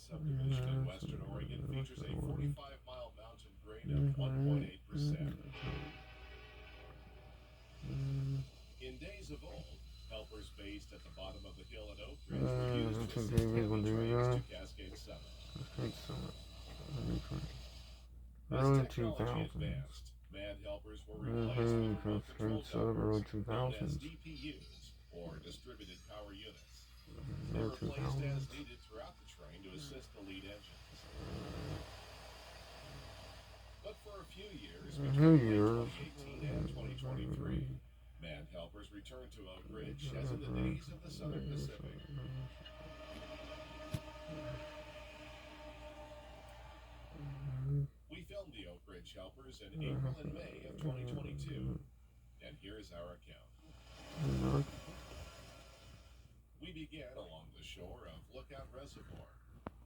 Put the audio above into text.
subdivision in western Oregon features a 45-mile mountain grade of 1.8%. In days of old, helpers based at the bottom of the hill at Oak Ridge were used to assist heavy trains to Cascade Summit. As Early technology 2000s. advanced, manned helpers were replaced with remote controlled Early helpers, known as 2000s. DPUs, or distributed power units. They Early were placed as 2000s. needed throughout the train to assist the lead engines. But for a few years, between late 2018 and 2023, manned helpers returned to Oak Ridge as in the days of the Southern Pacific. We filmed the Oak Ridge helpers in April and May of 2022, and here's our account. We began along the shore of Lookout Reservoir,